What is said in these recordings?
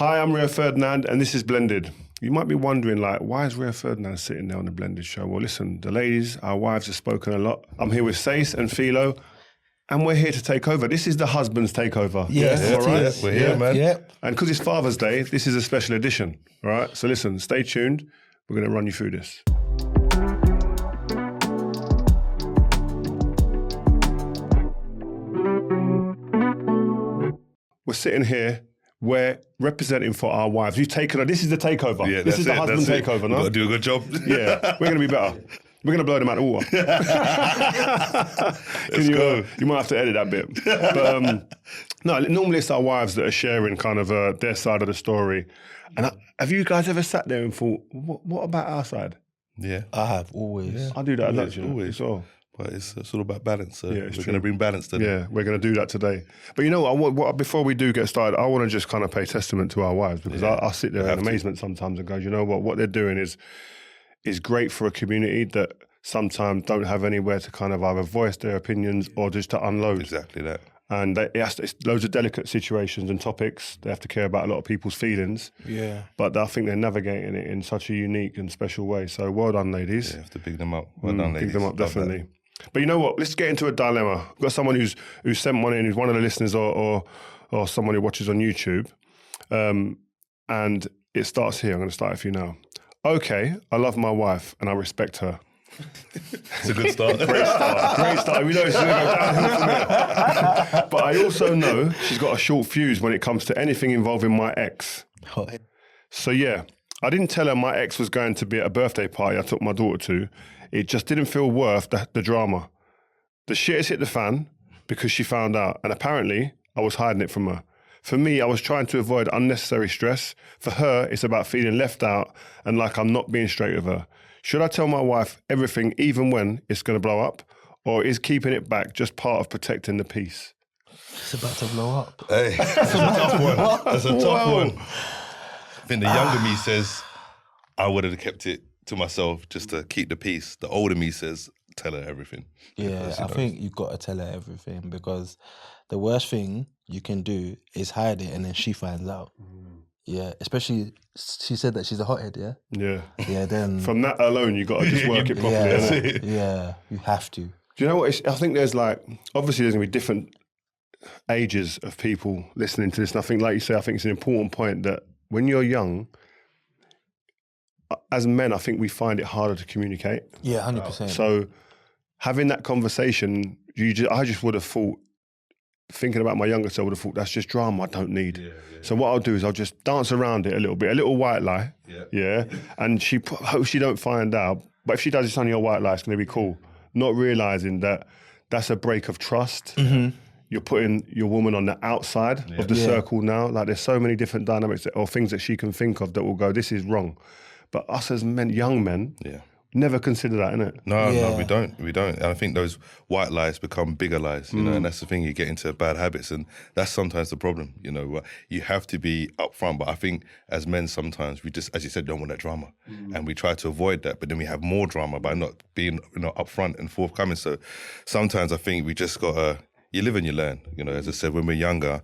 Hi, I'm Rio Ferdinand, and this is Blended. You might be wondering, like, why is Rio Ferdinand sitting there on the Blended show? Well, listen, the ladies, our wives have spoken a lot. I'm here with Sayce and Philo, and we're here to take over. This is the Husbands Takeover. Yes, Am I right? We're here, man. Yep. And because it's Father's Day, this is a special edition, all right? So listen, stay tuned. We're going to run you through this. We're sitting here. We're representing for our wives. You've taken her. This is the takeover. Yeah, this is the husband takeover, no? Got to do a good job. Yeah, we're going to be better. We're going to blow them out of the water. Let's go. You might have to edit that bit. But no, normally it's our wives that are sharing kind of their side of the story. And have you guys ever sat there and thought, what about our side? Yeah. I have always. Yeah. I do that a lot, Always, you know, always. as well. But it's all about balance. So Yeah, it's we're true. going to bring balance today. Yeah, we're going to do that today. But you know what? Before we do get started, I want to just kind of pay testament to our wives because I sit there in amazement sometimes and go, you know what they're doing is great for a community that sometimes don't have anywhere to kind of either voice their opinions or just to unload. Exactly that. And it's loads of delicate situations and topics. They have to care about a lot of people's feelings. Yeah. But I think they're navigating it in such a unique and special way. So well done, ladies. Yeah, you have to big them up. Well done, ladies. Big them up, Love definitely. that. But you know what? Let's get into a dilemma. We've got someone who's sent one in, who's one of the listeners or someone who watches on YouTube. And it starts here. I'm going to start with you now. Okay, I love my wife and I respect her. It's a good start. Great start. We know it's going to go downhill from here. But I also know she's got a short fuse when it comes to anything involving my ex. So yeah, I didn't tell her my ex was going to be at a birthday party I took my daughter to. It just didn't feel worth the drama. The shit has hit the fan because she found out, and apparently I was hiding it from her. For me, I was trying to avoid unnecessary stress. For her, it's about feeling left out and like I'm not being straight with her. Should I tell my wife everything even when it's going to blow up? Or is keeping it back just part of protecting the peace? It's about to blow up. Hey, that's a tough one. That's a tough one. I think the younger me says, I would have kept it to myself just to keep the peace. The older me says, tell her everything. Yeah, I think you've got to tell her everything because the worst thing you can do is hide it and then she finds out. Yeah, especially she said that she's a hothead, yeah? Yeah. Yeah, then... From that alone, you got to just work it properly. innit? Yeah, you have to. Do you know what? I think there's obviously there's going to be different ages of people listening to this. And I think, like you say, I think it's an important point that when you're young, as men, I think we find it harder to communicate. Yeah, 100%. So having that conversation, I just would have thought, thinking about my younger self, I would have thought, that's just drama I don't need. Yeah. So what I'll do is I'll just dance around it a little bit, a little white lie. Yeah. And hope she don't find out. But if she does, it's only a white lie, it's going to be cool. Not realising that that's a break of trust. Mm-hmm. You're putting your woman on the outside of the circle now. Like there's so many different dynamics or things that she can think of that will go, this is wrong. But us as men, young men, never consider that, innit? No, we don't. And I think those white lies become bigger lies, you know, and that's the thing, you get into bad habits, and that's sometimes the problem, you know. You have to be upfront, but I think as men sometimes we just, as you said, don't want that drama. And we try to avoid that, but then we have more drama by not being, upfront and forthcoming. So sometimes I think we just gotta, you live and you learn. You know, as I said, when we're younger,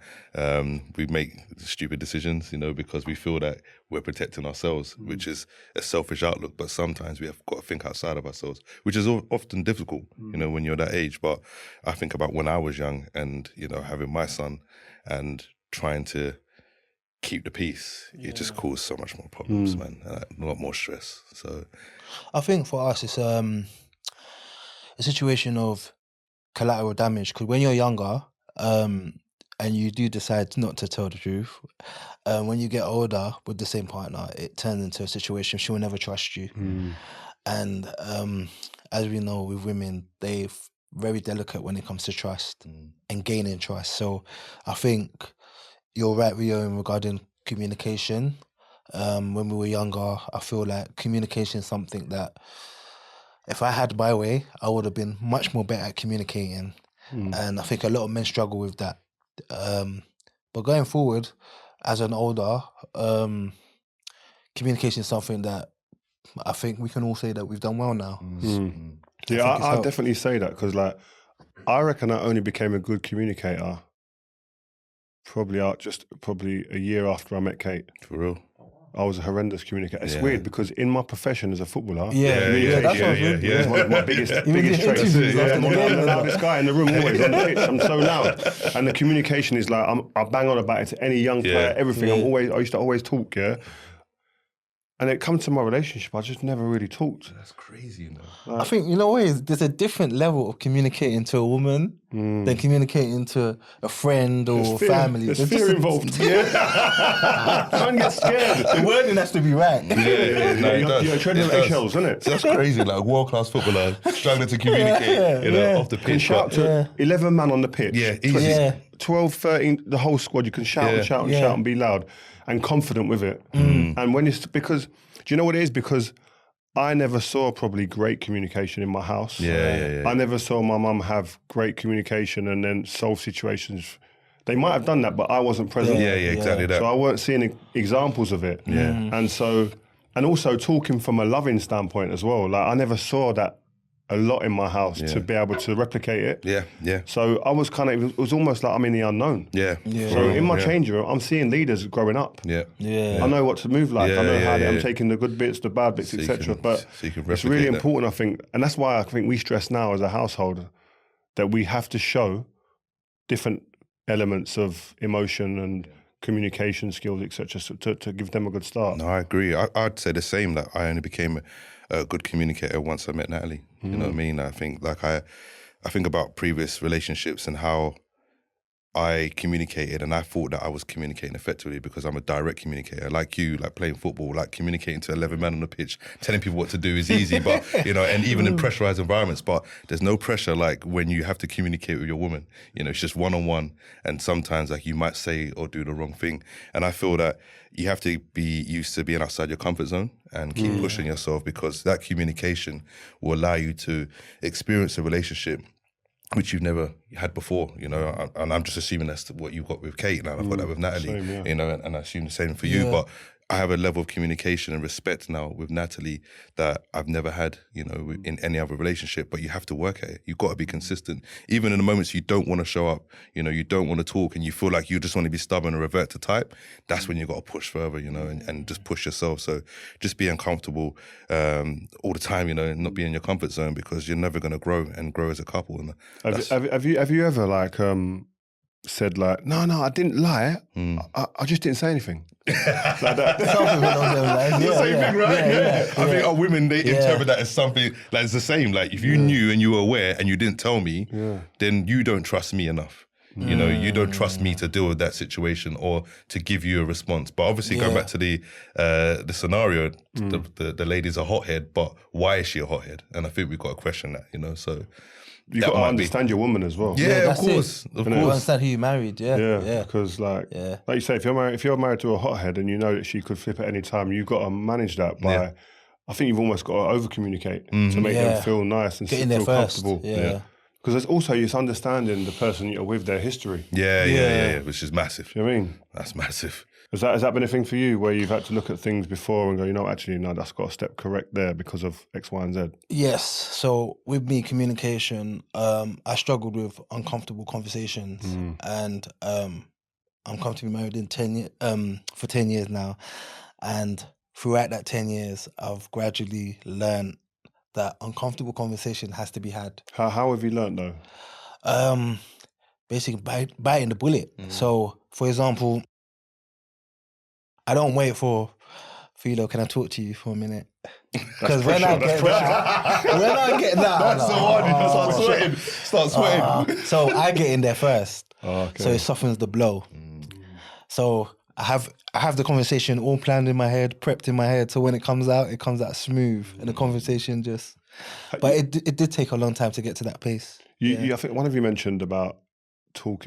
we make stupid decisions, because we feel that we're protecting ourselves, which is a selfish outlook. But sometimes we have got to think outside of ourselves, which is often difficult, when you're that age. But I think about when I was young and, having my son and trying to keep the peace, it just caused so much more problems, man, and a lot more stress. So I think for us, it's a situation of collateral damage, because when you're younger and you do decide not to tell the truth, when you get older with the same partner, it turns into a situation she will never trust you. And as we know with women, they're very delicate when it comes to trust and gaining trust. So I think you're right, Rio, in regarding communication. When we were younger, I feel like communication is something that if I had my way, I would have been much more better at communicating. And I think a lot of men struggle with that. But going forward, as an older, communication is something that I think we can all say that we've done well now. Yeah, I'd definitely say that because I reckon I only became a good communicator probably a year after I met Kate. For real. I was a horrendous communicator. It's weird because in my profession as a footballer, Yeah, that's what I was communication is one of my biggest Even traits. the interviews after I'm the game, the loudest guy in the room always on the pitch. I'm so loud. And the communication is like, I bang on about it to any young player, everything. I used to always talk, And it comes to my relationship, I just never really talked. That's crazy, you know. I think, there's a different level of communicating to a woman than communicating to a friend or family. There's fear involved. Don't get scared. The wording has to be right. You're treading on eggshells, isn't it? So that's crazy. Like a world-class footballer struggling to communicate, off the pitch. You can shout to 11 men on the pitch. Yeah, easy. 12, 13, the whole squad, you can shout and shout and shout and be loud and confident with it. And when it's because, do you know what it is? Because I never saw probably great communication in my house. I never saw my mum have great communication and then solve situations. They might have done that, but I wasn't present. Yeah, exactly that. So I weren't seeing examples of it. And so, and also talking from a loving standpoint as well. Like I never saw that a lot in my house to be able to replicate it. Yeah. So I was it was almost like I'm in the unknown. So in my changing room, I'm seeing leaders growing up. Yeah. I know what to move like. I know how I'm taking the good bits, the bad bits, etc. But it's really important, I think, and that's why I think we stress now as a household that we have to show different elements of emotion and communication skills, etc. To give them a good start. No, I agree. I'd say the same. That I only became a good communicator once I met Nathalie. You know what I mean? I think I think about previous relationships and how I communicated, and I thought that I was communicating effectively because I'm a direct communicator, like you, like playing football, like communicating to 11 men on the pitch, telling people what to do is easy, but and even in pressurized environments, but there's no pressure like when you have to communicate with your woman. It's just one-on-one, and sometimes like you might say or do the wrong thing, and I feel that you have to be used to being outside your comfort zone and keep pushing yourself, because that communication will allow you to experience a relationship which you've never had before, and I'm just assuming that's what you've got with Kate now. I've got that with Nathalie, same, and I assume the same for you. But I have a level of communication and respect now with Nathalie that I've never had, in any other relationship. But you have to work at it. You've got to be consistent. Even in the moments you don't want to show up, you don't want to talk, and you feel like you just want to be stubborn and revert to type, that's when you've got to push further, and just push yourself. So just be uncomfortable all the time, and not be in your comfort zone, because you're never going to grow as a couple. And have you ever like said like, no, I didn't lie. I just didn't say anything. Like that. Something along those lines. The same thing, right? I think our women, they interpret that as something like it's the same. Like if you knew and you were aware and you didn't tell me, then you don't trust me enough. You don't trust me to deal with that situation or to give you a response. But obviously, going back to the scenario, the lady's a hothead, but why is she a hothead? And I think we've got to question that. So you've got to understand your woman as well. Yeah, of course. You understand who you married. Yeah. Because like you say, if you're married to a hothead and you know that she could flip at any time, you've got to manage that by. I think you've almost got to over communicate to make them feel nice and feel comfortable. Because there's also it's understanding the person you're with, their history. Yeah, which is massive. You know what I mean? That's massive. Has that been a thing for you where you've had to look at things before and go, actually, no, that's got a step correct there because of X, Y, and Z? Yes. So with me, communication, I struggled with uncomfortable conversations, and I'm comfortably married for 10 years now, and throughout that 10 years, I've gradually learned that uncomfortable conversation has to be had. How have you learned though? Basically biting the bullet. So, for example, I don't wait for Philo, can I talk to you for a minute? Because when I get that, that's the one. Start sweating. So I get in there first. Okay. So it softens the blow. So I have the conversation all planned in my head, prepped in my head. So when it comes out smooth, and the conversation just. But it did take a long time to get to that place. I think one of you mentioned about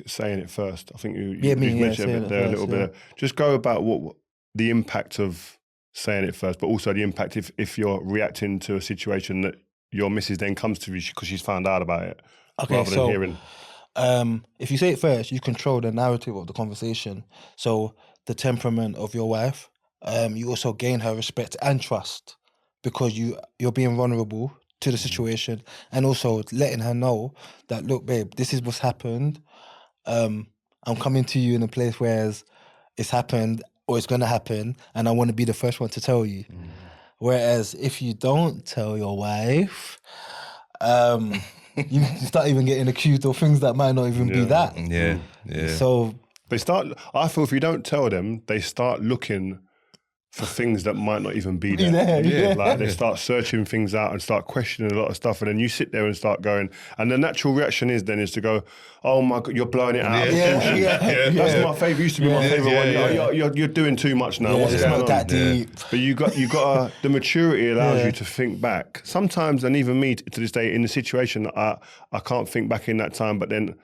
saying it first. I think you mentioned it there a little bit. Just go about what the impact of saying it first, but also the impact if you're reacting to a situation that your missus then comes to you because she's found out about it, rather than hearing. If you say it first, you control the narrative of the conversation. So the temperament of your wife, you also gain her respect and trust because you're being vulnerable to the situation, and also letting her know that, look, babe, this is what's happened. I'm coming to you in a place where it's happened or it's going to happen, and I want to be the first one to tell you. Whereas if you don't tell your wife, you start even getting accused of things that might not even be that. Yeah. So I feel if you don't tell them, they start looking for things that might not even be there. Yeah. Like they start searching things out and start questioning a lot of stuff, and then you sit there and start going, and the natural reaction is to go, oh my God, you're blowing it out of proportion. That's my favourite, used to be my favourite one. You're doing too much now. What's it's going not on? that deep. But you got the maturity allows you to think back. Sometimes, and even me to this day, in the situation, I can't think back in that time, but then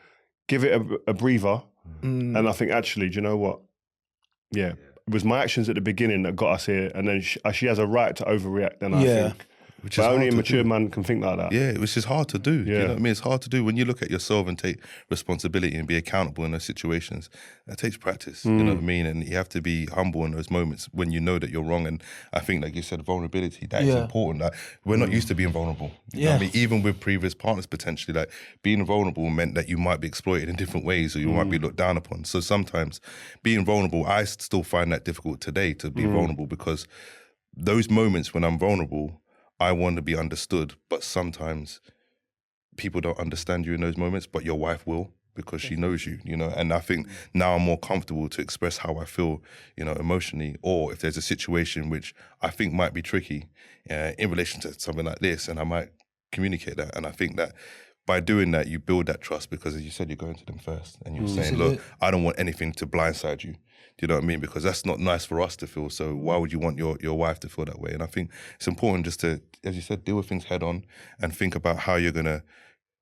give it a breather, and I think, actually, do you know what? Yeah. It was my actions at the beginning that got us here, and then she has a right to overreact, and I think. Which But is only hard a to mature do. man can think like that. Yeah, which is hard to do. You know what I mean? It's hard to do when you look at yourself and take responsibility and be accountable in those situations. That takes practice, you know what I mean? And you have to be humble in those moments when you know that you're wrong. And I think, like you said, vulnerability, that is important. Like, we're not used to being vulnerable. You know what I mean? Even with previous partners, potentially, like being vulnerable meant that you might be exploited in different ways, or you might be looked down upon. So sometimes being vulnerable, I still find that difficult today to be vulnerable, because those moments when I'm vulnerable, I want to be understood, but sometimes people don't understand you in those moments, but your wife will, because she knows you, you know. And I think now I'm more comfortable to express how I feel, you know, emotionally, or if there's a situation which I think might be tricky in relation to something like this, and I might communicate that. And I think that by doing that, you build that trust, because as you said, you're going to them first and you're saying, look, I don't want anything to blindside you. Do you know what I mean? Because that's not nice for us to feel. So why would you want your wife to feel that way? And I think it's important just to, as you said, deal with things head on and think about how you're going to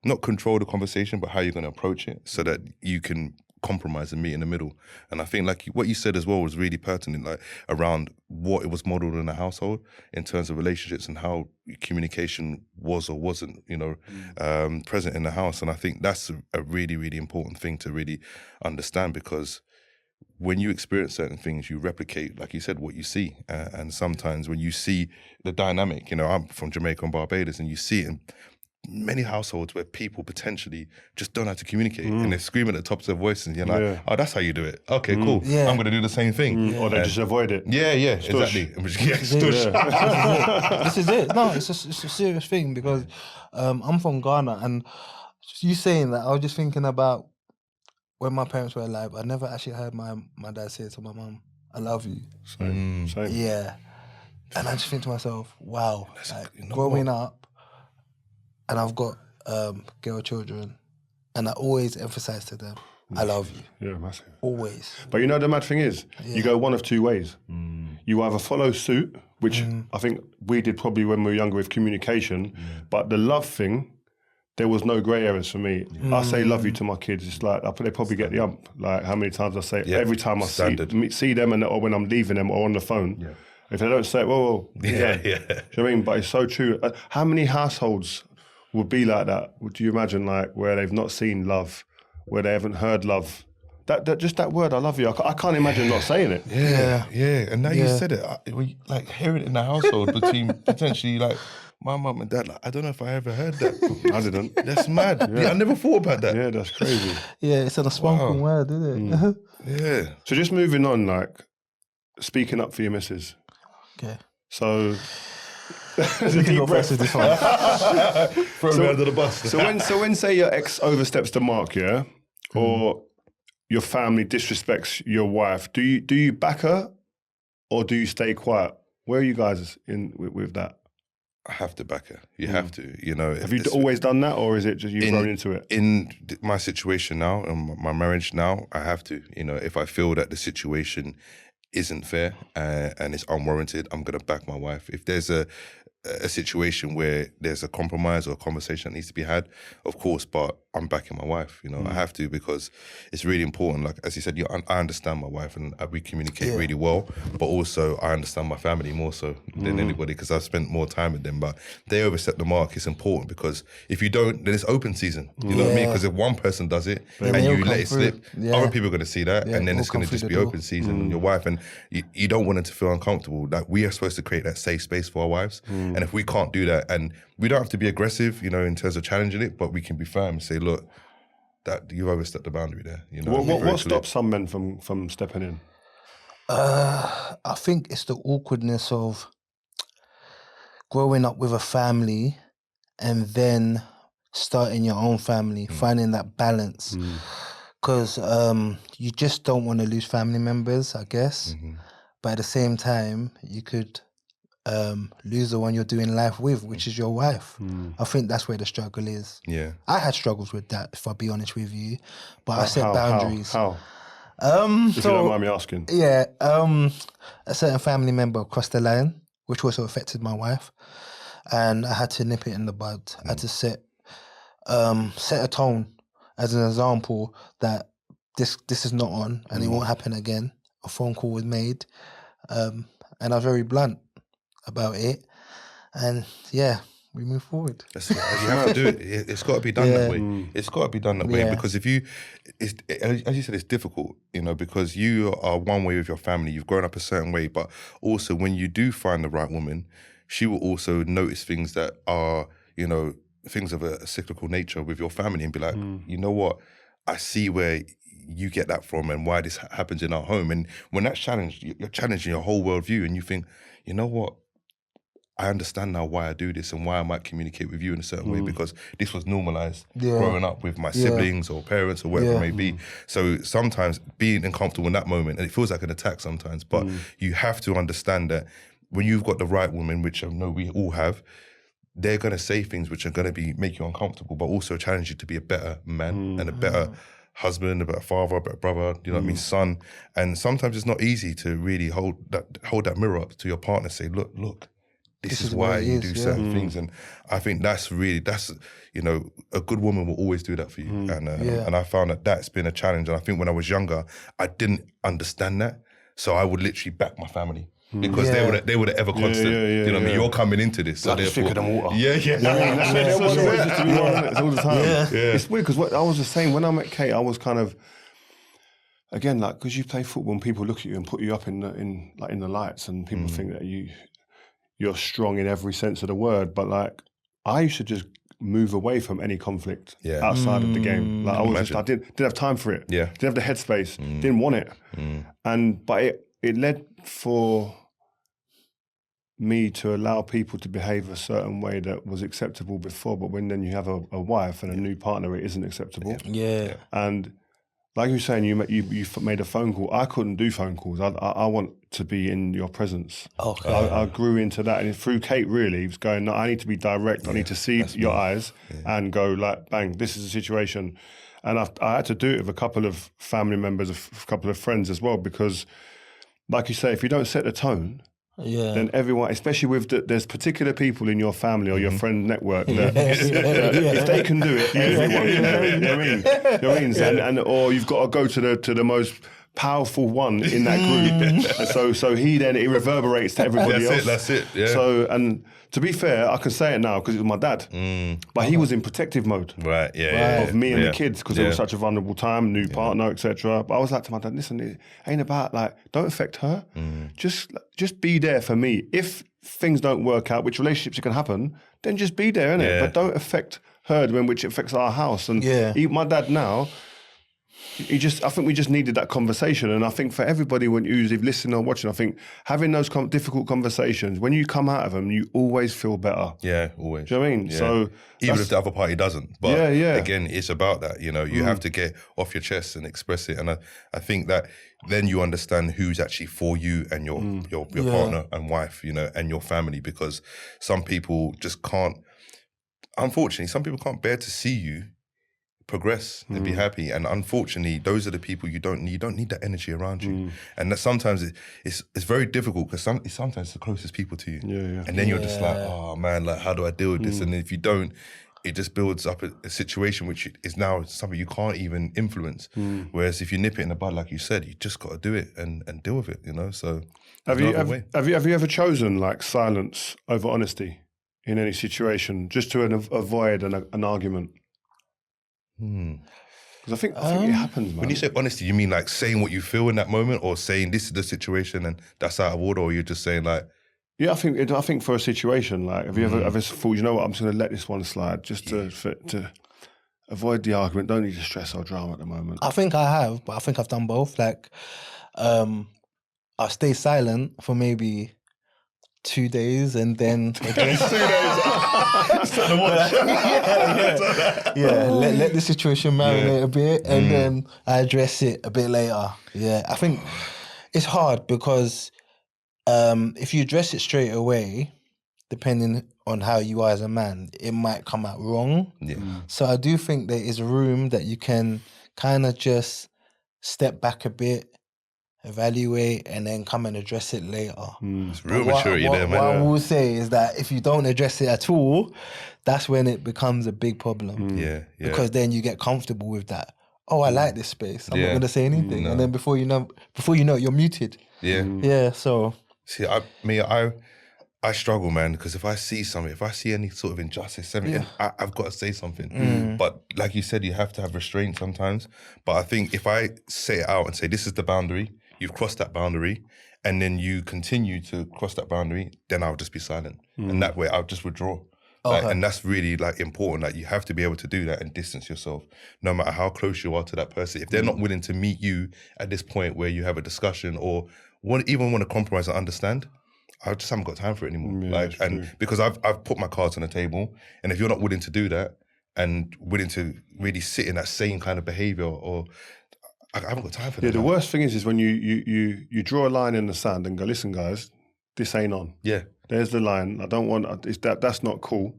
not control the conversation, but how you're going to approach it so that you can compromise and meet in the middle. And I think, like what you said as well was really pertinent, like around what it was modeled in the household in terms of relationships and how communication was or wasn't, you know, present in the house. And I think that's a really, really important thing to really understand, because when you experience certain things, you replicate, like you said, what you see. And sometimes when you see the dynamic, you know, I'm from Jamaica and Barbados, and you see it in many households where people potentially just don't know how to communicate, and they scream at the tops of their voices, and you're like, oh, that's how you do it. Okay, cool. I'm going to do the same thing. Or they just avoid it. Yeah, exactly. This is it. No, it's a serious thing, because I'm from Ghana, and you saying that, I was just thinking about when my parents were alive. I never actually heard my dad say to my mum, "I love you." Same. Yeah, and I just think to myself, wow, like, growing up, and I've got girl children, and I always emphasize to them, "I love you." Yeah, massive. Always. But you know, the mad thing is, you go one of two ways. You either follow suit, which I think we did probably when we were younger with communication, but the love thing, there was no grey areas for me. I say love you to my kids. It's like, they probably get the ump. Like how many times I say it. Every time I see them, or when I'm leaving them or on the phone. If they don't say it, well, Do you know what I mean? But it's so true. How many households would be like that? Would you imagine, like, where they've not seen love, where they haven't heard love? That just that word, I love you. I can't imagine not saying it. Yeah. And now you said it, like hearing it in the household between potentially like my mum and dad, like, I don't know if I ever heard that. I didn't. That's mad. I never thought about that. Yeah, that's crazy. Yeah, it's an unspoken word, isn't it? Yeah. So just moving on, like, speaking up for your missus. Okay. So We can go back to this one. Throw me under the bus. So when say your ex oversteps the mark, or your family disrespects your wife, do you back her, or do you stay quiet? Where are you guys in with that? I have to back her. You have to, you know. Have you always done that, or is it just you've grown into it? In my situation now, and my marriage now, I have to. You know, if I feel that the situation isn't fair and it's unwarranted, I'm going to back my wife. If there's a situation where there's a compromise or a conversation that needs to be had, of course, but I'm backing my wife, you know. I have to, because it's really important. Like, as you said, I understand my wife, and we communicate really well, but also I understand my family more so than anybody, because I've spent more time with them. But they overstep the mark. It's important, because if you don't, then it's open season. You know what I mean? Because if one person does it and you let it slip, other people are going to see that, and then it's going to just be open season on your wife, and you don't want them to feel uncomfortable. Like, we are supposed to create that safe space for our wives, and if we can't do that, and we don't have to be aggressive, you know, in terms of challenging it, but we can be firm and say, look, that you've overstepped the boundary there. You know, What stops some men from stepping in? I think it's the awkwardness of growing up with a family and then starting your own family, finding that balance. Because you just don't want to lose family members, I guess. But at the same time, you could lose the one you're doing life with, which is your wife. I think that's where the struggle is. Yeah. I had struggles with that, if I'll be honest with you. But I set How? boundaries. How? If you don't mind me asking. Yeah, a certain family member crossed the line, which also affected my wife, and I had to nip it in the bud. I had to set a tone as an example that this is not on and it won't happen again. A phone call was made, and I was very blunt about it, and yeah, we move forward. That's you have to do it. It's got to be done that way. It's got to be done that way because if you, as you said, it's difficult, you know, because you are one way with your family. You've grown up a certain way, but also when you do find the right woman, she will also notice things that are, you know, things of a cyclical nature with your family and be like, you know what, I see where you get that from and why this happens in our home. And when that's challenged, you're challenging your whole worldview and you think, you know what, I understand now why I do this and why I might communicate with you in a certain way because this was normalized growing up with my siblings or parents or whatever it may be. So sometimes being uncomfortable in that moment, and it feels like an attack sometimes, but you have to understand that when you've got the right woman, which I know we all have, they're going to say things which are going to make you uncomfortable, but also challenge you to be a better man and a better husband, a better father, a better brother, you know what I mean, son. And sometimes it's not easy to really hold that mirror up to your partner, say, look, this is why you do certain things. And I think that's you know, a good woman will always do that for you. And I found that that's been a challenge. And I think when I was younger, I didn't understand that. So I would literally back my family. Because they were the ever constant. You know what I mean? You're coming into this. So like thicker than water. Yeah. It's all the time. It's weird because I was the same. When I met Kate, I was kind of, again, like, because you play football and people look at you and put you up in the lights and people think that you're strong in every sense of the word. But like, I used to just move away from any conflict outside of the game. Like I didn't have time for it. Didn't have the headspace. Didn't want it. But it led for me to allow people to behave a certain way that was acceptable before, but when then you have a wife and a new partner, it isn't acceptable. And like you were saying, you made a phone call. I couldn't do phone calls. I want to be in your presence. I grew into that, and through Kate, really, it was going, no, I need to be direct. I need to see your eyes and go like, bang, this is the situation. And I had to do it with a couple of family members, a couple of friends as well, because like you say, if you don't set the tone, then everyone, especially with there's particular people in your family or your friend network that if they can do it, everyone can do it. You know what I mean? And or you've got to go to the most powerful one in that group. And so he reverberates to everybody else. That's it. Yeah. So, and to be fair, I can say it now because it was my dad. But he was in protective mode. Right. Of me and the kids because it was such a vulnerable time, new partner, etc. But I was like to my dad, listen, it ain't about like, don't affect her. Just be there for me. If things don't work out, which relationships can happen, then just be there, innit? But don't affect her which affects our house. And my dad now, I think we just needed that conversation. And I think for everybody, when you're listening or watching, I think having those difficult conversations, when you come out of them, you always feel better. Yeah, always. Do you know what I mean? Yeah. So even if the other party doesn't. But again, it's about that, you know, you have to get off your chest and express it. And I think that then you understand who's actually for you and your partner and wife, you know, and your family, because some people just can't, unfortunately, some people can't bear to see you progress and be happy, and unfortunately those are the people you don't need that energy around you. And that sometimes it's very difficult because sometimes it's the closest people to you, and then you're just like, oh man, like how do I deal with this? And if you don't, it just builds up a situation which is now something you can't even influence. Whereas if you nip it in the bud, like you said, you just got to do it and deal with it, you know. So have you ever chosen like silence over honesty in any situation just to avoid an argument? Because I think it happens, man. When you say honesty, you mean like saying what you feel in that moment, or saying this is the situation and that's out of order, or you're just saying like... Yeah, I think for a situation, like, have you ever thought, you know what, I'm just going to let this one slide just to avoid the argument. Don't need to stress or drama at the moment. I think I have, but I think I've done both. Like, I'll stay silent for maybe 2 days and then again. 2 days. Let the situation marinate a bit and then I address it a bit later. Yeah, I think it's hard because if you address it straight away, depending on how you are as a man, it might come out wrong. Yeah. So I do think there is room that you can kind of just step back a bit, evaluate, and then come and address it later. It's real maturity there, man. What I will say is that if you don't address it at all, that's when it becomes a big problem. Yeah. Because then you get comfortable with that. Oh, I like this space. I'm not going to say anything. No. And then before you know it, you're muted. Yeah. Yeah, so... See, I struggle, man, because if I see something, if I see any sort of injustice, I've got to say something. But like you said, you have to have restraint sometimes. But I think if I say it out and say, this is the boundary, you've crossed that boundary, and then you continue to cross that boundary, then I'll just be silent. And that way I'll just withdraw. Like, and that's really like important. Like you have to be able to do that and distance yourself, no matter how close you are to that person. If they're not willing to meet you at this point where you have a discussion or even want to compromise and understand, I just haven't got time for it anymore. Because I've put my cards on the table, and if you're not willing to do that and willing to really sit in that same kind of behaviour, or I haven't got time for that. Yeah, the worst thing is when you draw a line in the sand and go, listen, guys, this ain't on. Yeah. There's the line. I don't want that's not cool.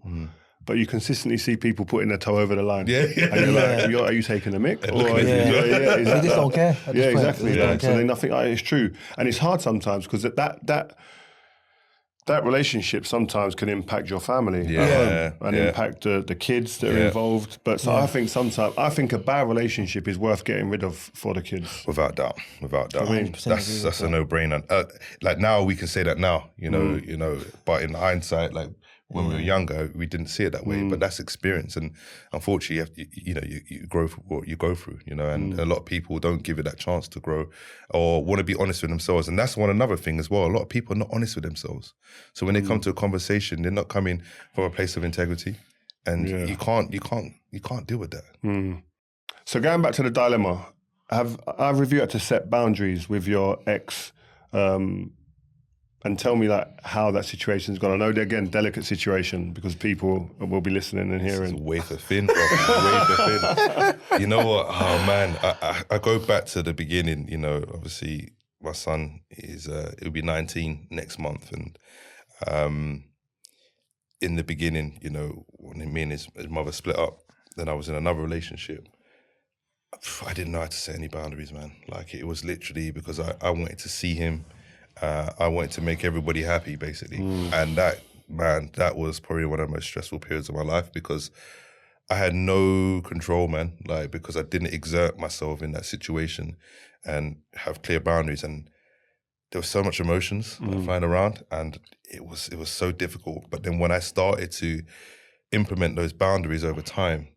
But you consistently see people putting their toe over the line. Yeah. And you're like, are you taking the mick? Or They just don't care. Yeah, exactly. So then nothing. It's true, and it's hard sometimes because that relationship sometimes can impact your family and impact the kids that are involved. But so I think a bad relationship is worth getting rid of for the kids. Without doubt. I mean, that's a no-brainer. Like now we can say that now, you know, but in hindsight, like when we were younger, we didn't see it that way. But that's experience, and unfortunately, you grow through what you go through, and a lot of people don't give it that chance to grow or want to be honest with themselves. And that's another thing as well. A lot of people are not honest with themselves. So when they come to a conversation, they're not coming from a place of integrity, and you can't deal with that. So going back to the dilemma, have either of you had to set boundaries with your ex? And tell me how that situation's gone. I know, again, delicate situation because people will be listening and hearing. It's wafer thin, bro. Wafer thin. You know what? Oh, man. I go back to the beginning, obviously my son he'll be 19 next month. And in the beginning, when me and his mother split up, then I was in another relationship. I didn't know how to set any boundaries, man. Like, it was literally because I wanted to see him. I wanted to make everybody happy, basically. And that was probably one of the most stressful periods of my life because I had no control, man, like, because I didn't exert myself in that situation and have clear boundaries. And there was so much emotions flying around, and it was so difficult. But then when I started to implement those boundaries over time,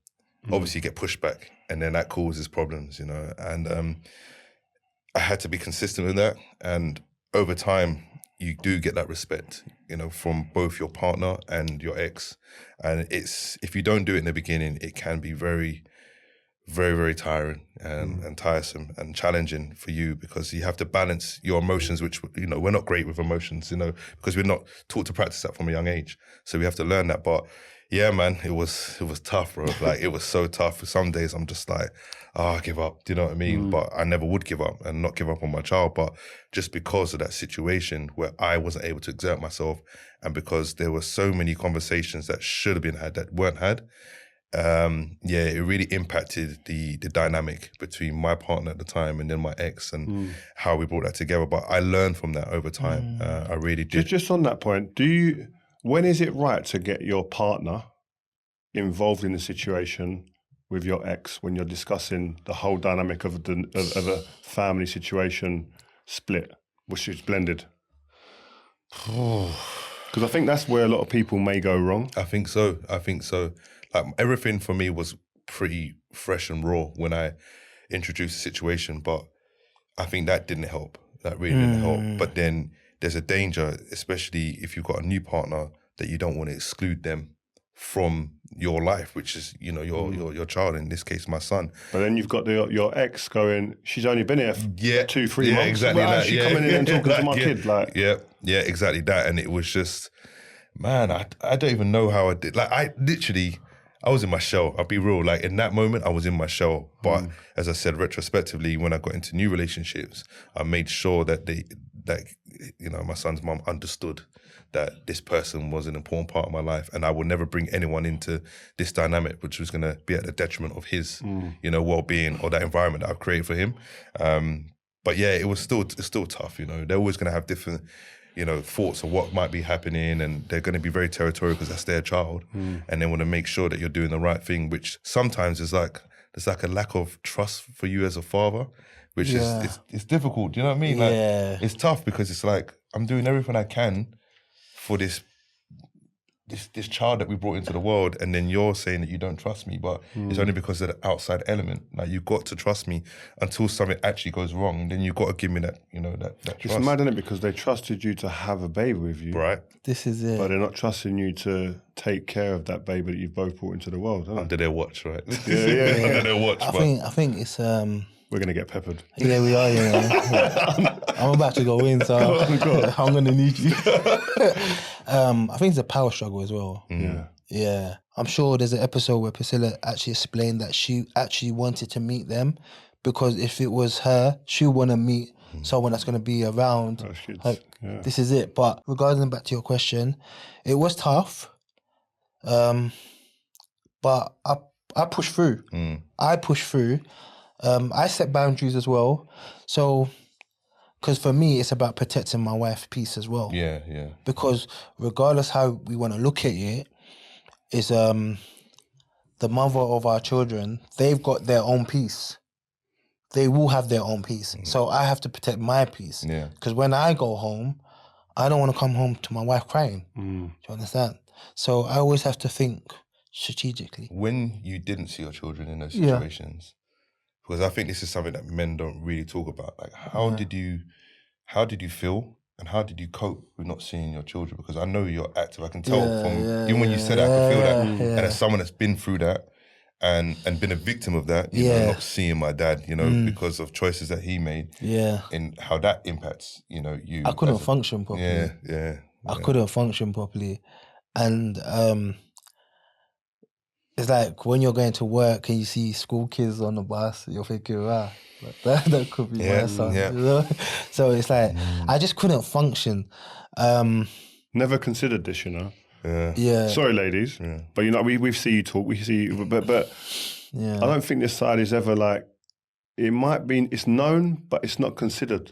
obviously you get pushback, and then that causes problems, and I had to be consistent with that. And over time, you do get that respect, from both your partner and your ex. And if you don't do it in the beginning, it can be very, very, very tiring and tiresome and challenging for you because you have to balance your emotions, which, we're not great with emotions, because we're not taught to practice that from a young age. So we have to learn that. But yeah, man, it was tough, bro. Like, it was so tough. Some days I'm just like, I give up. Do you know what I mean? But I never would give up and not give up on my child. But just because of that situation where I wasn't able to exert myself, and because there were so many conversations that should have been had that weren't had, it really impacted the dynamic between my partner at the time and then my ex and how we brought that together. But I learned from that over time. I really did. Just on that point, when is it right to get your partner involved in the situation with your ex when you're discussing the whole dynamic of a family situation split, which is blended? Because I think that's where a lot of people may go wrong. I think so. Like, everything for me was pretty fresh and raw when I introduced the situation, but I think that didn't help. That really didn't help. But then there's a danger, especially if you've got a new partner, that you don't want to exclude them from your life, which is, you know, your child, in this case, my son. But then you've got your ex going, she's only been here 2-3 months. Exactly. Why is she coming in and talking to my kid? Like, yeah, exactly that. And it was just, man, I don't even know how I did. Like, I was in my shell. I'll be real. Like, in that moment, I was in my shell. But as I said, retrospectively, when I got into new relationships, I made sure that my son's mum understood that this person was an important part of my life, and I would never bring anyone into this dynamic, which was going to be at the detriment of his, well-being or that environment that I've created for him. But yeah, it's still tough. You know, they're always going to have different, thoughts of what might be happening, and they're going to be very territorial because that's their child, and they want to make sure that you're doing the right thing, which sometimes is like there's like a lack of trust for you as a father, which is it's difficult. Do you know what I mean? Like, it's tough because it's like I'm doing everything I can for this child that we brought into the world, and then you're saying that you don't trust me, but it's only because of the outside element. Like, you've got to trust me until something actually goes wrong. Then you've got to give me that, that trust. It's mad, isn't it? Because they trusted you to have a baby with you. Right. This is it. But they're not trusting you to take care of that baby that you've both brought into the world, Under their watch, right? Yeah. Under their watch. I think it's we're going to get peppered. Yeah, we are. Yeah, I'm about to go in, so I'm going to need you. I think it's a power struggle as well. Yeah. I'm sure there's an episode where Priscilla actually explained that she actually wanted to meet them because if it was her, she would want to meet someone that's going to be around. This is it. But regarding back to your question, it was tough. But I pushed through. I pushed through. I set boundaries as well. So, because for me, it's about protecting my wife's peace as well. Yeah. Because regardless how we want to look at it, is the mother of our children, they've got their own peace. They will have their own peace. So I have to protect my peace. Yeah. Because when I go home, I don't want to come home to my wife crying. Do you understand? So I always have to think strategically. When you didn't see your children in those situations, because I think this is something that men don't really talk about. Like, how did you feel and how did you cope with not seeing your children? Because I know you're active. I can tell even when you said that, I can feel that. And as someone that's been through that and been a victim of that, you know, not seeing my dad, because of choices that he made, and how that impacts, you. I couldn't function properly. I couldn't function properly, and it's like when you're going to work and you see school kids on the bus, you're thinking, wow, that could be my son. Yeah. You know? So it's like, I just couldn't function. Never considered this, Yeah. Sorry, ladies, but we see you talk, we see you, but I don't think this side is ever like, it might be, it's known, but it's not considered.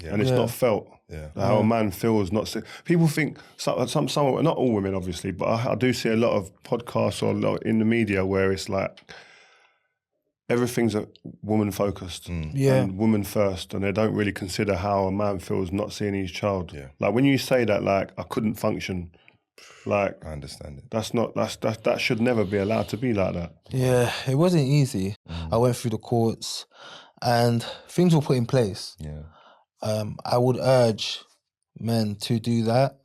And it's not felt. How a man feels not. People think some, not all women obviously, but I do see a lot of podcasts or a lot in the media where it's like everything's a woman focused and woman first, and they don't really consider how a man feels not seeing his child. Like when you say that, like I couldn't function. Like I understand it. That should never be allowed to be like that. Yeah, it wasn't easy. I went through the courts, and things were put in place. I would urge men to do that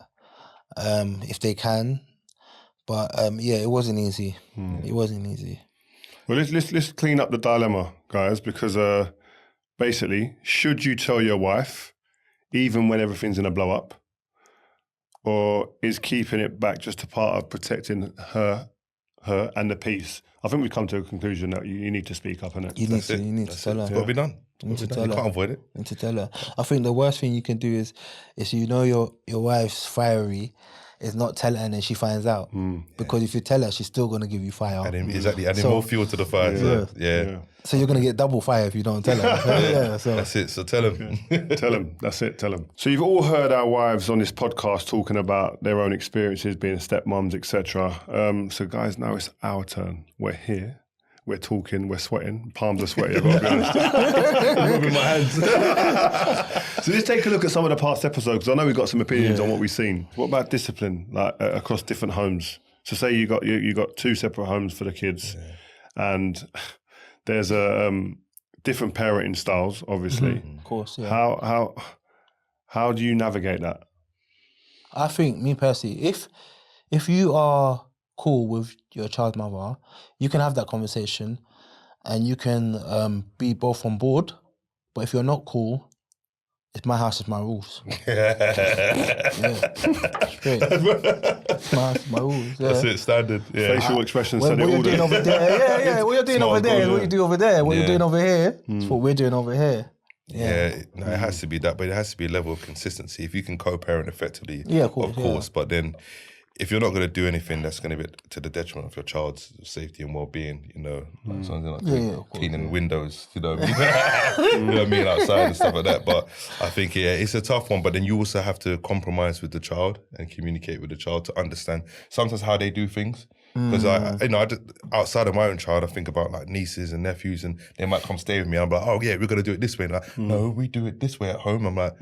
if they can, but it wasn't easy. It wasn't easy. Well, let's clean up the dilemma, guys, because basically, should you tell your wife even when everything's in a blow up, or is keeping it back just a part of protecting her and the peace? I think we've come to a conclusion that you need to speak up, innit? You need to tell her. It's got to be done. You can't avoid it. You need to tell her. I think the worst thing you can do is your wife's fiery, is not tell her and then she finds out. Because if you tell her, she's still going to give you fire. Adding more fuel to the fire. So you're going to get double fire if you don't tell her. So. That's it. So tell him. Tell him. That's it. Tell him. So you've all heard our wives on this podcast talking about their own experiences being stepmoms, etc. So guys, now it's our turn. We're here. We're talking, we're sweating, palms are sweaty, I've got to be honest. I'm rubbing my hands. So let's take a look at some of the past episodes, because I know we've got some opinions on what we've seen. What about discipline, like across different homes? So say you got 2 separate homes for the kids, and there's different parenting styles, obviously. Of course, How do you navigate that? I think, me personally, if you are cool with your child's mother, you can have that conversation and you can be both on board. But if you're not cool, it's my house, it's my rules. Yeah. Straight. It's my house, it's my rules. Yeah. That's it, standard. Yeah. Facial expressions What said it you're all doing day. over there, yeah. What you're doing Smart over there is goal, what yeah. you do over there. What Yeah. you're doing over here is what we're doing over here. Yeah, no, it has to be that, but it has to be a level of consistency. If you can co-parent effectively, Yeah, of course, but then if you're not going to do anything that's going to be to the detriment of your child's safety and well-being, like something like cleaning windows, you know what I mean, outside and stuff like that. But I think, it's a tough one, but then you also have to compromise with the child and communicate with the child to understand sometimes how they do things. Because outside of my own child, I think about like nieces and nephews, and they might come stay with me. I'm like, oh yeah, we're gonna do it this way. Like, no, we do it this way at home. I'm like,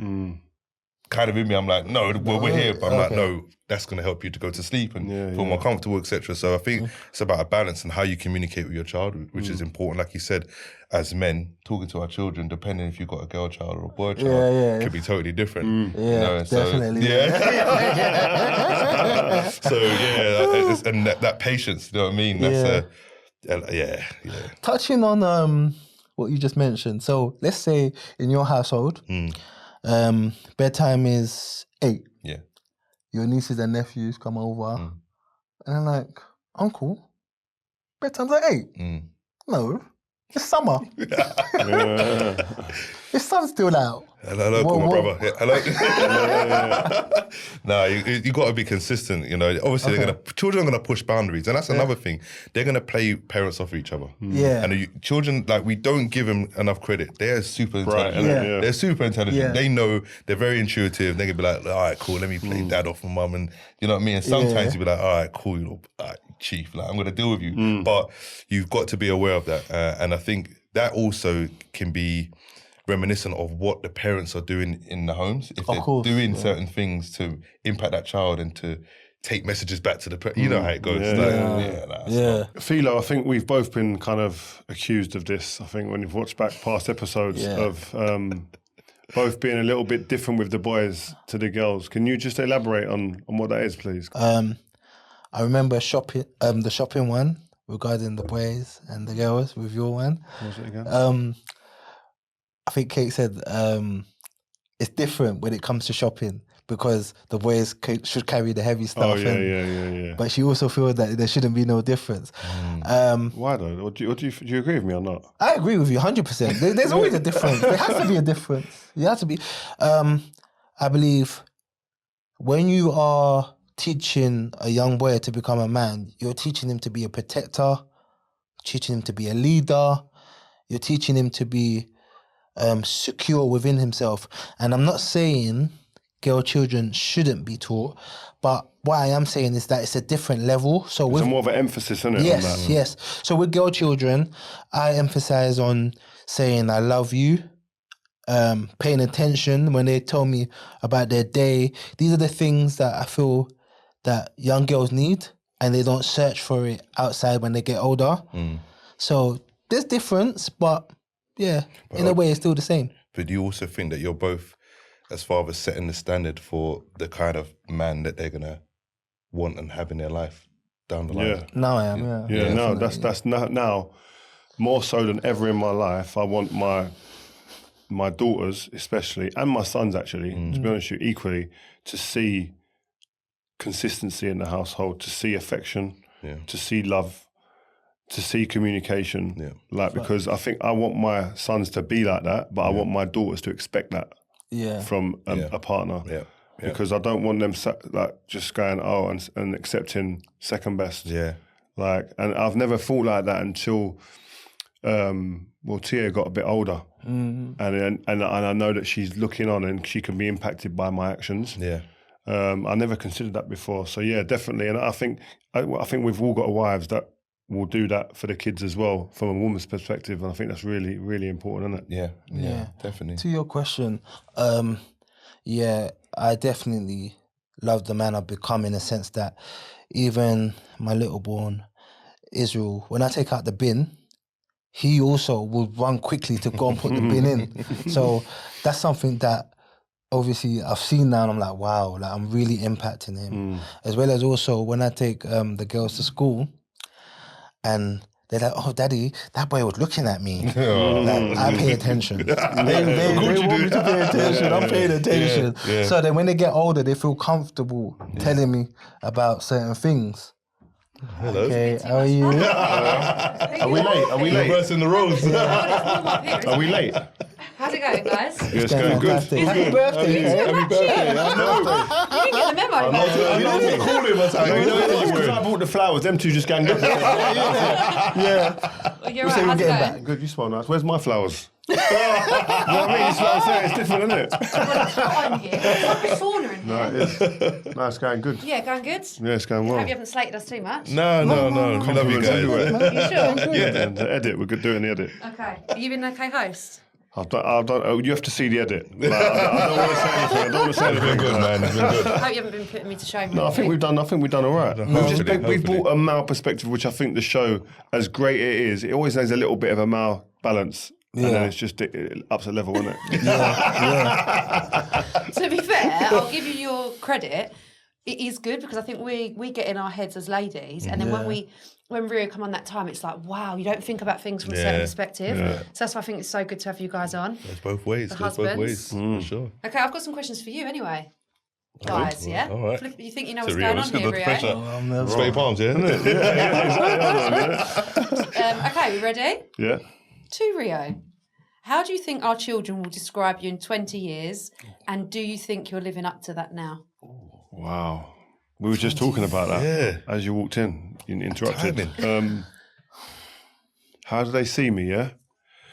kind of in me, I'm like, no, well, we're here, but I'm like, no, that's gonna help you to go to sleep and feel more comfortable, etc. So I think it's about a balance and how you communicate with your child, which is important. Like you said, as men, talking to our children, depending if you've got a girl child or a boy child, could be totally different. Definitely. So and that patience, you know what I mean? That's Touching on what you just mentioned. So let's say in your household, bedtime is 8. Yeah. Your nieces and nephews come over, and they're like, Uncle, bedtime's at 8. No, it's summer. It's sun's still out. Hello, call my brother. Yeah, hello. No, you got to be consistent. Obviously, children are gonna push boundaries, and that's another thing. They're gonna play parents off each other. Yeah, and children, like, we don't give them enough credit. They're super intelligent. Yeah. They're super intelligent. Yeah. They know. They're very intuitive. They can be like, all right, cool. Let me play dad off with mum, and you know what I mean. And sometimes you be like, all right, cool. All right, chief, like, I'm gonna deal with you. But you've got to be aware of that, and I think that also can be reminiscent of what the parents are doing in the homes. If they're doing certain things to impact that child and to take messages back to the you know how it goes. Philo, I think we've both been kind of accused of this. I think when you've watched back past episodes of both being a little bit different with the boys to the girls. Can you just elaborate on what that is, please? I remember the shopping one regarding the boys and the girls with your one. What was it again? I think Kate said it's different when it comes to shopping because the boys should carry the heavy stuff. Oh, yeah. But she also feels that there shouldn't be no difference. Why though? Or do you agree with me or not? I agree with you 100%. There's always a difference. There has to be a difference. You have to be. I believe when you are teaching a young boy to become a man, you're teaching him to be a protector, teaching him to be a leader, you're teaching him to be secure within himself. And I'm not saying girl children shouldn't be taught, but what I am saying is that it's a different level. So there's more of an emphasis, isn't it? Yes. So with girl children, I emphasize on saying I love you, paying attention when they tell me about their day. These are the things that I feel that young girls need, and they don't search for it outside when they get older. So there's difference, but in a way, it's still the same. But do you also think that you're both, as far as setting the standard for the kind of man that they're gonna want and have in their life down the line? Yeah. Now I am, Yeah, no, that's now more so than ever in my life. I want my daughters, especially, and my sons actually, to be honest with you, equally, to see consistency in the household, to see affection, to see love, to see communication, because I think I want my sons to be like that, but I want my daughters to expect that from a partner, because I don't want them just going and accepting second best, and I've never thought like that until Tia got a bit older, and I know that she's looking on and she can be impacted by my actions. I never considered that before, so definitely, and I think we've all got wives that will do that for the kids as well from a woman's perspective, and I think that's really, really important, isn't it? Yeah, definitely. To your question, I definitely love the man I've become, in a sense that even my little born Israel, when I take out the bin, he also will run quickly to go and put the bin in. So that's something that obviously I've seen now and I'm like, wow, like I'm really impacting him. As well as also when I take the girls to school and they're like, oh, daddy, that boy was looking at me. Like, I pay attention. They want me to pay attention. I'm paying attention. So then when they get older, they feel comfortable telling me about certain things. Hello. Okay, how are you? Are we late? Are we late? Reversing the roles. Are we late? How's it going, guys? Yeah, it's going good. Happy birthday. Happy birthday. You didn't get the memo, mate. You didn't call him or something. Because I bought the flowers, them two just ganged up. Yeah. Well, you're We right, say we're how's it getting going? back. Good, you smell nice. Where's my flowers? You know what I mean? It's like I'm saying, it's different, isn't it? Well, it's hot in here. It's like a sauna in here. No, it is. No, it's going good. Yeah, going good? Yeah, it's going I well. hope you haven't slated us too much. No. We love you Compliments guys. everywhere. You sure? Yeah, the edit, we're good doing the edit. Okay. Are you been an okay host? You have to see the edit. Like, I don't want to say anything. I don't want to say anything. Good, man. It's been good. I hope you haven't been putting me to shame. No, I think we've done all right. We've brought a male perspective, which I think the show, as great it is, it always has a little bit of a male balance. And then it's just it ups a level, isn't it? To be fair, I'll give you your credit. It is good because I think we get in our heads as ladies, and then when Rio come on that time, it's like, wow, you don't think about things from a certain perspective. So that's why I think it's so good to have you guys on. There's both ways. The There's both ways. husbands. For sure. Okay, I've got some questions for you anyway. Guys, yeah? All right. You think you know So what's Rio, going let's on get here, the Rio? pressure. Sweaty palms, yeah? Okay, we ready? Yeah. To Rio, how do you think our children will describe you in 20 years? And do you think you're living up to that now? Wow. We were just talking about that as you walked in. You interrupted. How do they see me, yeah?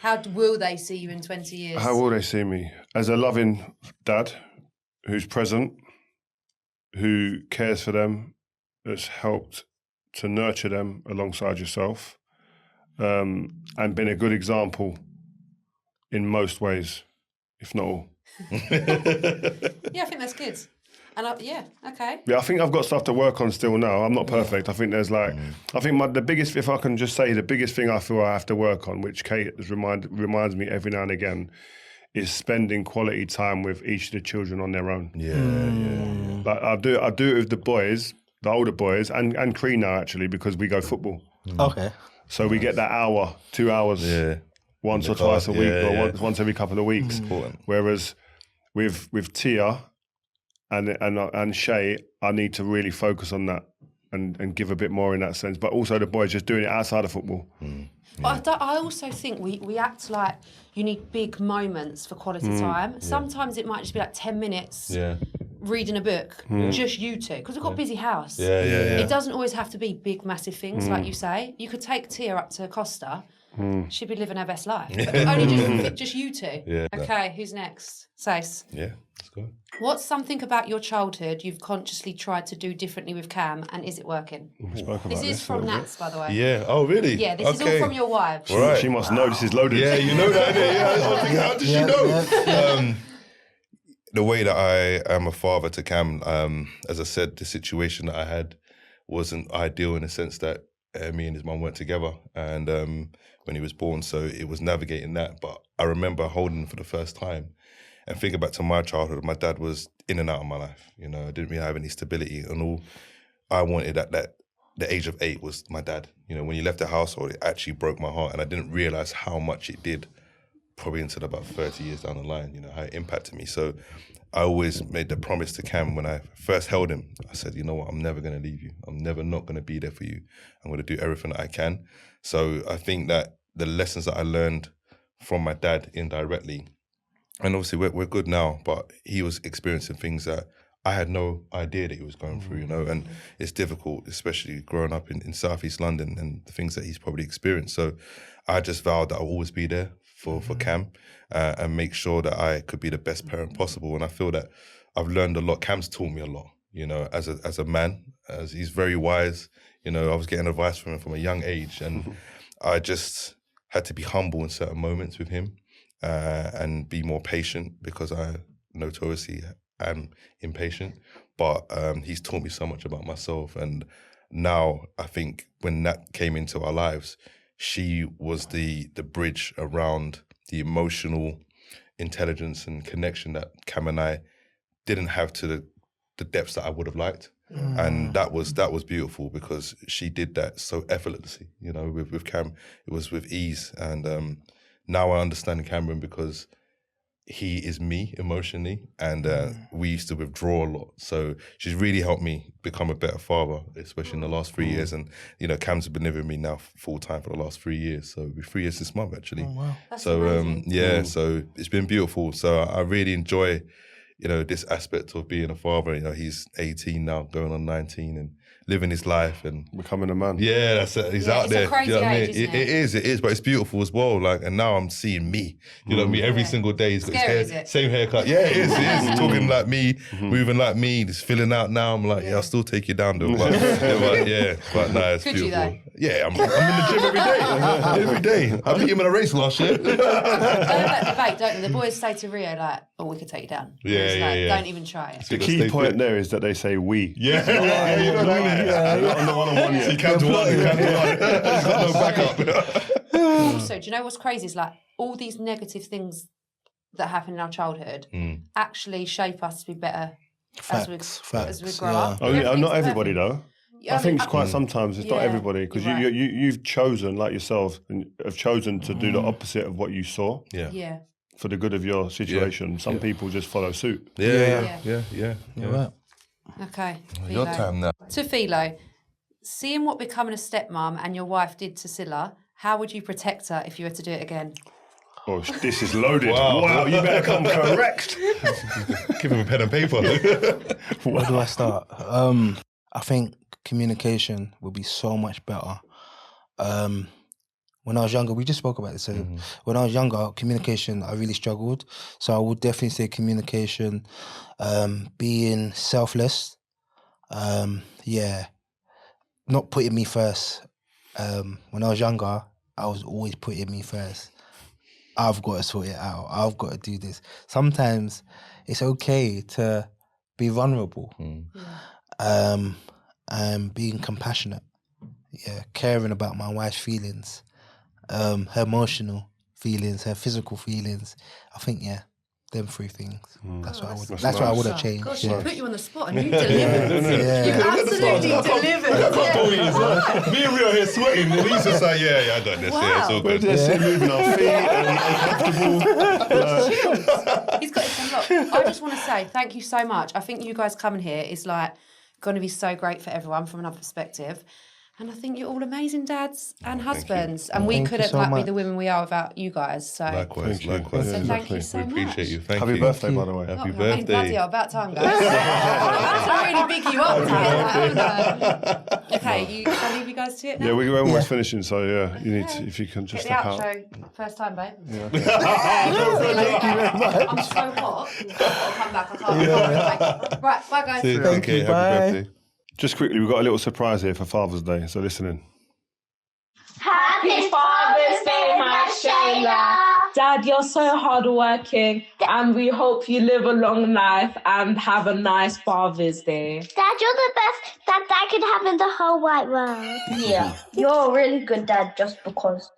How will they see you in 20 years? How will they see me? As a loving dad who's present, who cares for them, that's helped to nurture them alongside yourself, and been a good example in most ways, if not all. Yeah, I think that's good. And okay. Yeah, I think I've got stuff to work on still now. I'm not perfect. I think there's I think the biggest, if I can just say, the biggest thing I feel I have to work on, which Kate has reminds me every now and again, is spending quality time with each of the children on their own. Yeah. Like I do it with the boys, the older boys, and Cree now actually, because we go football. Okay. So we get that hour, 2 hours, once or twice a week, or once every couple of weeks. Important. Whereas with Tia and Shay, I need to really focus on that and give a bit more in that sense. But also the boys just doing it outside of football. But I also think we act like you need big moments for quality time. Sometimes it might just be like 10 minutes reading a book, just you two, because we've got a busy house. It doesn't always have to be big, massive things, like you say. You could take Tia up to Costa. She'd be living her best life. But only just you two. Yeah. Okay, who's next? Sayce. Yeah, let's go. What's something about your childhood you've consciously tried to do differently with Cam, and is it working? We spoke about This is from Nats, by the way. Yeah. Oh, really? Yeah, this is all from your wives. Right. She must know this is loaded. Yeah, you know that. Yeah, I was thinking, how did she know? The way that I am a father to Cam, as I said, the situation that I had wasn't ideal in the sense that me and his mum weren't together, and when he was born, so it was navigating that. But I remember holding him for the first time and thinking back to my childhood. My dad was in and out of my life. You know, I didn't really have any stability, and all I wanted at the age of 8 was my dad. You know, when he left the household, it actually broke my heart, and I didn't realize how much it did. Probably until about 30 years down the line, you know, how it impacted me. So I always made the promise to Cam when I first held him. I said, you know what, I'm never going to leave you. I'm never not going to be there for you. I'm going to do everything that I can. So I think that the lessons that I learned from my dad indirectly, and obviously we're good now, but he was experiencing things that I had no idea that he was going through, you know, and it's difficult, especially growing up in Southeast London and the things that he's probably experienced. So I just vowed that I'll always be there for Cam and make sure that I could be the best parent possible. And I feel that I've learned a lot. Cam's taught me a lot, you know, as a man, as he's very wise. You know, I was getting advice from him from a young age, and I just had to be humble in certain moments with him and be more patient, because I notoriously am impatient. But he's taught me so much about myself. And now I think when Nat came into our lives, she was the bridge around the emotional intelligence and connection that Cam and I didn't have to the depths that I would have liked. And that was beautiful because she did that so effortlessly. You know, with Cam, it was with ease. And now I understand Cameron because he is me emotionally, and we used to withdraw a lot. So she's really helped me become a better father, especially in the last 3 years. And, you know, Cam's been living with me now full time for the last 3 years. So it'll be 3 years this month, actually. Oh, wow. That's So, amazing. so it's been beautiful. So I really enjoy, you know, this aspect of being a father. You know, he's 18 now, going on 19 and living his life and Becoming a man. yeah, that's it. He's Yeah, out it's a there. crazy You know what I mean? age, isn't It is, but it's beautiful as well. Like, and now I'm seeing me. You know what I mean? Every Yeah. single day he's got Scary, his is hair, it? same haircut. Yeah, it is. Talking like me, moving like me, just filling out now. I'm like, yeah, I'll still take you down though. But nah, it's Could you, beautiful. though? Yeah, I'm in the gym every day. Every day. I beat him in a race last year. They have that debate, don't they? The boys say to Rio, like, oh, we could take you down. Yeah, And it's yeah, like, yeah. Don't even try it. The Gotta key stay point fit. there is that they say we. Yeah, you don't like that. On the one-on-one, See, Cam's one. He's got no backup. Also, do you know what's crazy? Is like all these negative things that happen in our childhood actually shape us to be better as we grow up. Oh, not everybody though. Yeah, I think it's quite sometimes it's not yeah, everybody because you're right. you've chosen like yourself and have chosen to do the opposite of what you saw Yeah. for the good of your situation. Some people just follow suit. Yeah. You're right. Okay. Your Philo. time now. To Philo, seeing what becoming a stepmom and your wife did to Cilla, how would you protect her if you were to do it again? Oh, this is loaded. Wow. Wow, you better come correct. Give him a pen and paper. Where do I start? I think communication would be so much better. When I was younger, we just spoke about this. So when I was younger, communication, I really struggled. So I would definitely say communication, being selfless, not putting me first. When I was younger, I was always putting me first. I've got to sort it out. I've got to do this. Sometimes it's okay to be vulnerable. And being compassionate. Yeah, caring about my wife's feelings, her emotional feelings, her physical feelings. I think, them three things. That's what I would. That's what I would have changed. Gosh, yeah. she put you on the spot and you delivered. You absolutely delivered. Me and Rio here sweating, and he's just like, I done this. Yeah, it's all We're good. just moving our feet and uncomfortable. He's got it unlocked. I just want to say thank you so much. I think you guys coming here is like going to be so great for everyone from another perspective. And I think you're all amazing dads and husbands. And we Thank you couldn't so be much. the women we are without you guys. So Likewise. So thank you so We much. appreciate you. Thank Happy you. birthday, by the way. Happy I mean, birthday. bloody hell, about time, guys. I had to really big you up to get that, haven't I? Okay, shall I leave you guys to it now? Yeah, we're almost finishing, so you need to, if you can just Get the step out. outro. First time, babe. I'm so hot. I've got to come back. I can't. Right, bye, guys. Thank you, Happy bye. birthday. Just quickly, we've got a little surprise here for Father's Day, so listen in. Happy Father's Day, my Shayla. Dad, you're so hardworking, and we hope you live a long life and have a nice Father's Day. Dad, you're the best dad I could have in the whole wide world. Yeah, you're a really good dad just because.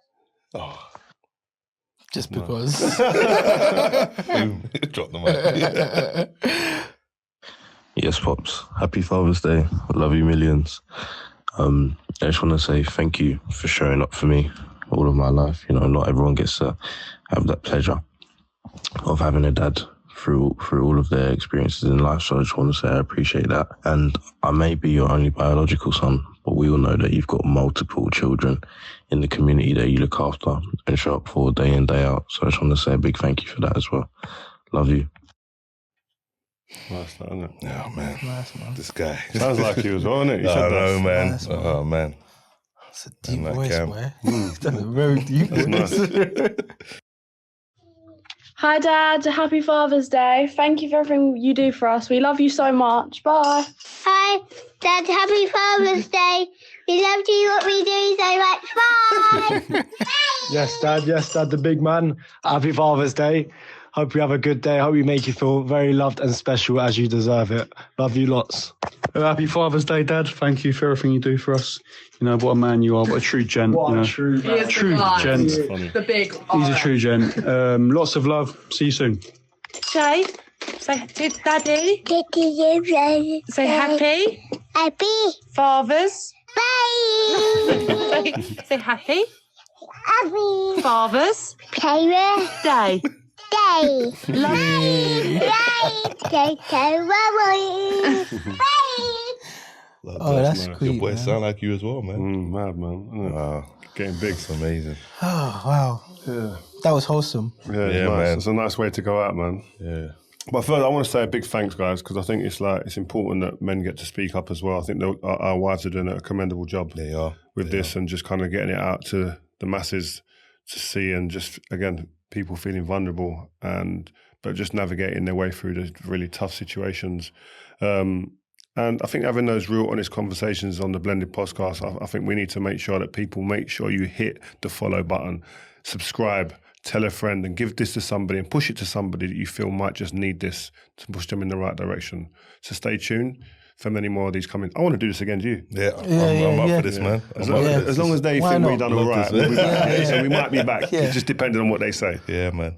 Just because. Boom. Drop the mic. Yes, Pops. Happy Father's Day. I love you millions. I just want to say thank you for showing up for me all of my life. You know, not everyone gets to have that pleasure of having a dad through all of their experiences in life. So I just want to say I appreciate that. And I may be your only biological son, but we all know that you've got multiple children in the community that you look after and show up for day in, day out. So I just want to say a big thank you for that as well. Love you. Nice, that, isn't it? Oh, man. Nice, man. This guy. Sounds like you as well, isn't it? You I said know, that. man. Nice, man. Oh, man. It's a deep like voice, Cam. boy. That's a very deep voice. Nice. Hi, Dad. Happy Father's Day. Thank you for everything you do for us. We love you so much. Bye. Hi, Dad. Happy Father's Day. We love you what we do so much. Bye. Yes, Dad, the big man. Happy Father's Day. Hope you have a good day. Hope you make you feel very loved and special as you deserve it. Love you lots. Happy Father's Day, Dad. Thank you for everything you do for us. You know, what a man you are. What a true gent. What you know. a true He is True the guy. gent. Funny. The big He's a true gent. Lots of love. See you soon. Shay, Say Daddy. Daddy. Say happy. Happy. Fathers. Bye. Say happy. Happy. Fathers. Parents. Day. Day. Love you. Bye. Oh, that's Your sweet, boys man. sound like you as well, man. Mad, man. Isn't it? Wow. Getting big. It's amazing. Oh, wow. Yeah. That was wholesome. Yeah, it's Yeah, nice. man. It's a nice way to go out, man. Yeah. But first, I want to say a big thanks, guys, because I think it's important that men get to speak up as well. I think our wives are doing a commendable job. They are. With this and just kind of getting it out to the masses to see, and just, again, people feeling vulnerable but just navigating their way through the really tough situations. And I think having those real honest conversations on the Blended Podcast, I think we need to make sure that people make sure you hit the follow button, subscribe, tell a friend, and give this to somebody and push it to somebody that you feel might just need this to push them in the right direction. So stay tuned for many more of these coming. I want to do this again, do you? Yeah, I'm up for this, man. As long as they Why think not? we've done all right, Love this, we'll be back. Yeah. So we might be back, Yeah. just depending on what they say. Yeah, man.